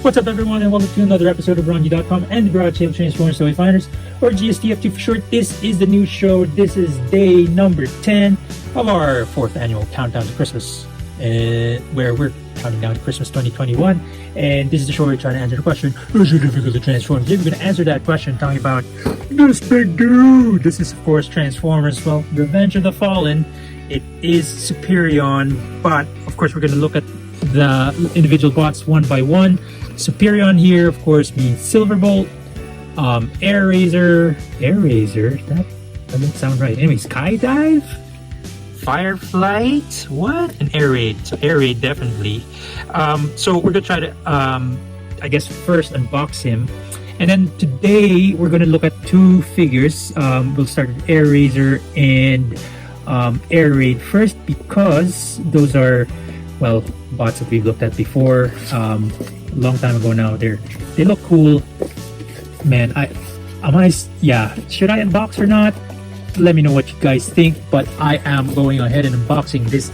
What's up, everyone, and welcome to another episode of RONJIE.COM and the Garage Sale Transformers Toy Finders, or GSTF2 for short. This is the new show. This is day number 10 of our 4th annual countdown to Christmas, where we're counting down to Christmas 2021. And this is the show where we try to answer the question, is it difficult to transform? Today we're going to answer that question, talking about this big dude. This is, of course, Transformers, well, Revenge of the Fallen. It is Superion, but, of course, we're going to look at the individual bots one by one. Superion here, of course, means Silverbolt, Airazor, that doesn't sound right. Anyway, Skydive, Fireflight, what? An Air Raid. So Air Raid, definitely. So we're gonna try to, I guess, first unbox him, and then today we're gonna look at two figures. We'll start with Airazor and Air Raid first, because those are, well, bots that we've looked at before. A long time ago now. They look cool, man. Should I unbox or not? Let me know what you guys think, but I am going ahead and unboxing this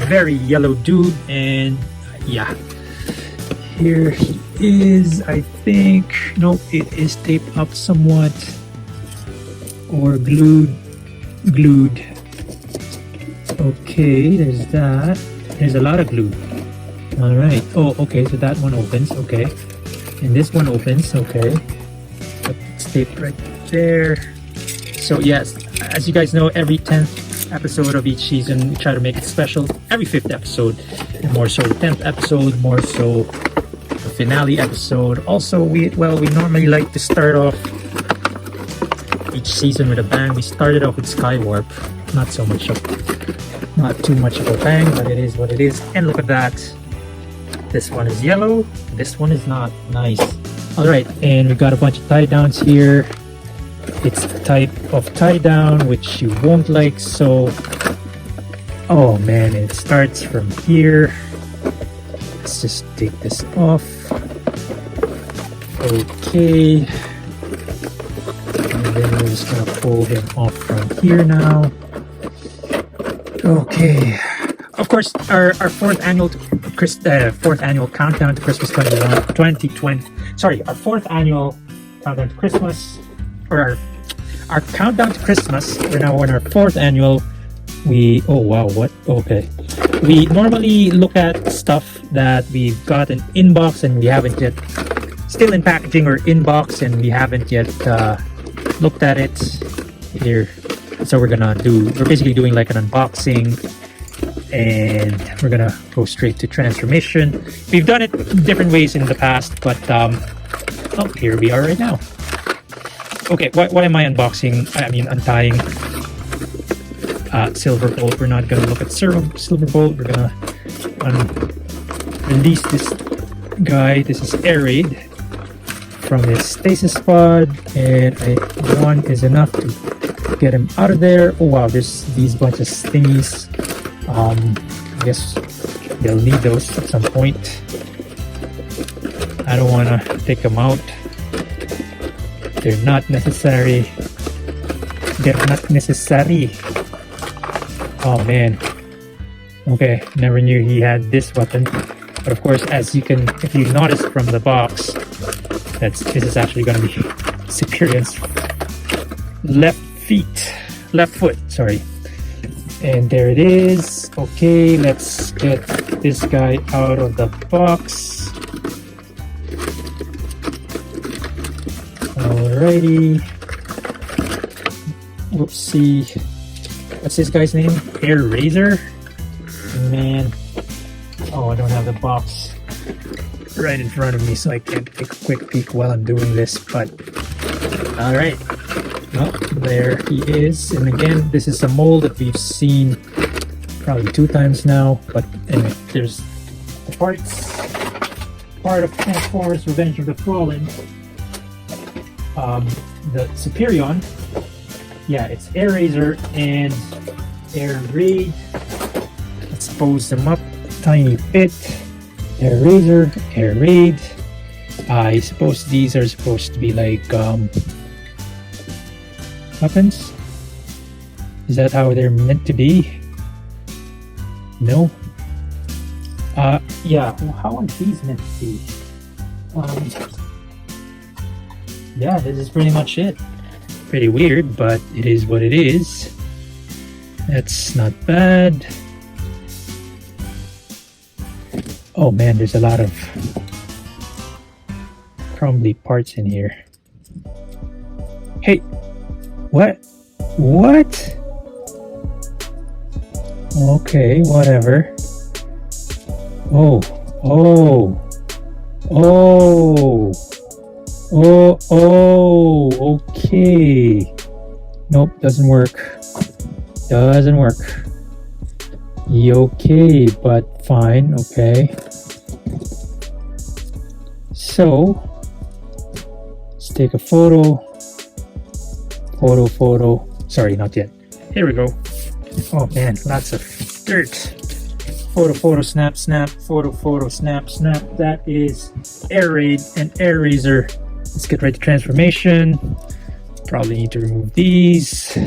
very yellow dude. And yeah, here he is. I think, no, it is taped up somewhat or glued. Okay, there's that. There's a lot of glue. All right. Oh, okay. So that one opens. Okay. And this one opens. Okay. It's taped right there. So yes, as you guys know, every 10th episode of each season, we try to make it special. Every 5th episode, and more so the 10th episode, more so the finale episode. Also, we normally like to start off each season with a bang. We started off with Skywarp. Not too much of a bang, but it is what it is. And look at that. This one is yellow. This one is not. Nice. Alright, and we got a bunch of tie downs here. It's the type of tie down which you won't like, so... Oh man, it starts from here. Let's just take this off. Okay. And then we're just gonna pull him off from here now. Okay. Of course, our fourth annual countdown to Christmas 2020. Sorry, our 4th annual countdown to Christmas, or our countdown to Christmas. We're now on our 4th annual. Okay. We normally look at stuff that we've got in inbox and we haven't yet, still in packaging or inbox, and we haven't yet looked at it here. So we're basically doing like an unboxing, and we're gonna go straight to transformation. We've done it different ways in the past, but here we are right now. Okay, why am I unboxing? I mean, untying Silverbolt. We're not gonna look at Silverbolt. We're gonna release this guy. This is Air Raid from his stasis pod, and one is enough to get him out of there. Oh wow, there's these bunch of thingies. I guess they'll need those at some point. I don't want to take them out. They're not necessary. Oh man. Okay, never knew he had this weapon. But of course, if you notice from the box, this is actually going to be Superion's left foot, sorry. And there it is. Okay, let's get this guy out of the box. Alrighty. Whoopsie. What's this guy's name? Airazor? Man. Oh, I don't have the box right in front of me, so I can't take a quick peek while I'm doing this, but alright. Well, there he is. And again, this is a mold that we've seen probably 2 times now. But anyway, there's the part of Transformers Revenge of the Fallen. The Superion. Yeah, it's Airazor and Air Raid. Let's pose them up a tiny bit. Airazor, Air Raid. I suppose these are supposed to be like weapons? Is that how they're meant to be? No? Yeah, well, how are these meant to be? Yeah, this is pretty much it. Pretty weird, but it is what it is. That's not bad. Oh man, there's a lot of crumbly parts in here. Hey, what? What? Okay, whatever. Oh, okay. Nope, doesn't work. Doesn't work. Okay, but fine, okay. So, let's take a photo. Photo. Sorry, not yet. Here we go. Oh man, lots of dirt. Photo, snap, photo, snap. That is Airade and Airazor. Let's get right to transformation. Probably need to remove these.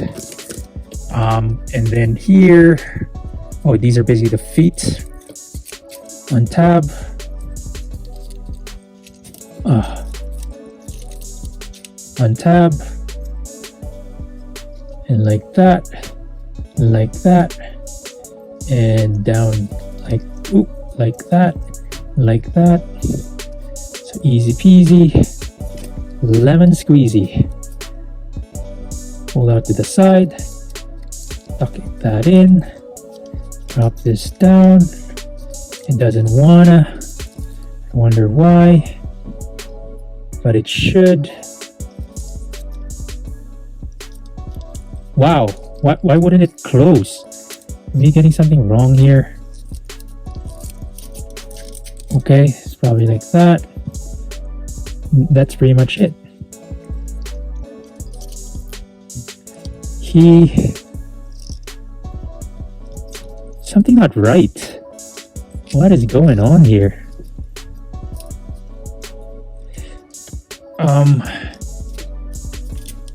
And then here, oh, these are basically the feet. Untab. Untab. And like that. And down like that. So easy peasy, lemon squeezy. Pull out to the side, tuck that in, drop this down. It doesn't wanna, I wonder why, but it should. Wow, why wouldn't it close? Am I getting something wrong here? Okay, it's probably like that. That's pretty much it. Something not right. What is going on here?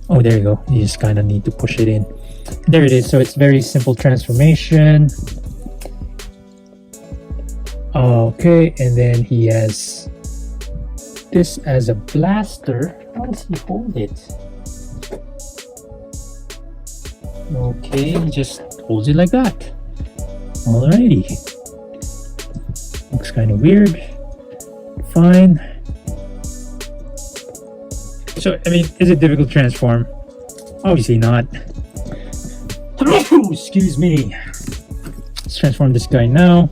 Oh, there you go. You just kind of need to push it in. There it is. So it's very simple transformation. Okay, and then he has this as a blaster. How does he hold it? Okay, he just holds it like that. Alrighty. Looks kind of weird. Fine. So, I mean, is it difficult to transform? Obviously not. Excuse me. Let's transform this guy now.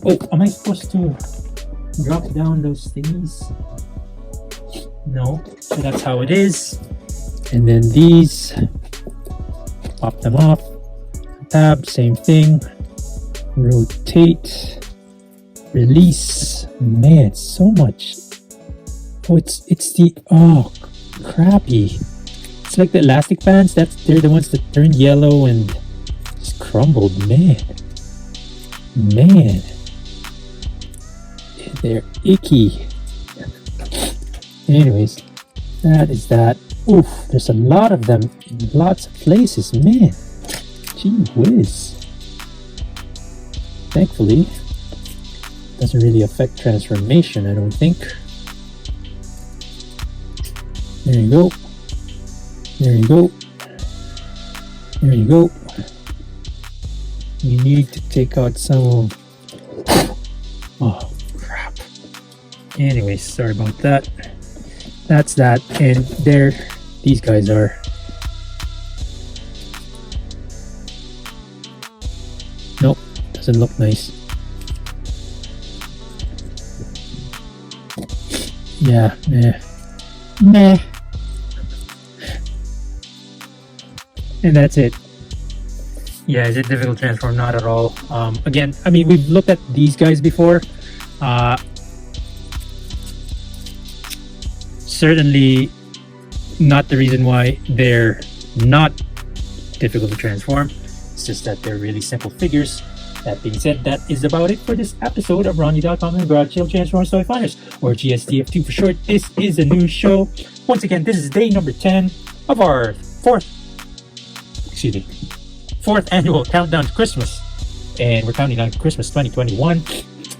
Oh, am I supposed to drop down those thingies? No. So that's how it is. And then these, pop them off. Tab, same thing. Rotate. Release. Man, so much. Oh, it's the, oh, crappy. It's like the elastic bands. They're the ones that turned yellow and just crumbled. Man, they're icky. Anyways, that is that. Oof, there's a lot of them in lots of places. Man, gee whiz. Thankfully, doesn't really affect transformation, I don't think. There you go. There you go. There you go. You need to take out some of... Oh, crap. Anyways, sorry about that. That's that. And there, these guys are. Nope, doesn't look nice. Yeah, meh. And that's it. Yeah, is it difficult to transform? Not at all. Again, I mean, we've looked at these guys before. Certainly not the reason why they're not difficult to transform. It's just that they're really simple figures. That being said, that is about it for this episode of RONJIE.COM and Garage Sale Transform Toy Finders, or GSTF2 for short. This is a new show. Once again, this is day number 10 of our fourth annual countdown to Christmas. And we're counting down to Christmas 2021.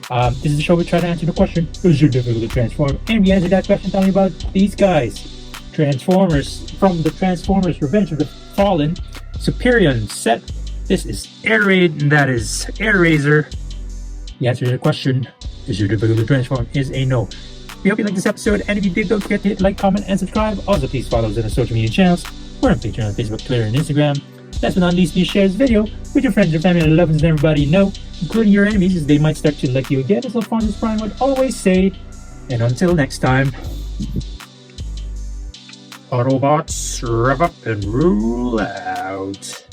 This is the show we try to answer the question, is it difficult to transform? And we answer that question talking about these guys. Transformers, from the Transformers Revenge of the Fallen, Superion set. This is Airraid, and that is Airazor. The answer to the question, is it difficult to transform, is a no. We hope you liked this episode, and if you did, don't forget to hit like, comment, and subscribe. Also, please follow us on our social media channels. We're on Patreon, Facebook, Twitter, and Instagram. Last but not least, please share this video with your friends, your family, and loved ones, and everybody you know, including your enemies, as they might start to like you again, as Alphonsus Prime would always say. And until next time, Autobots, rev up and rule out.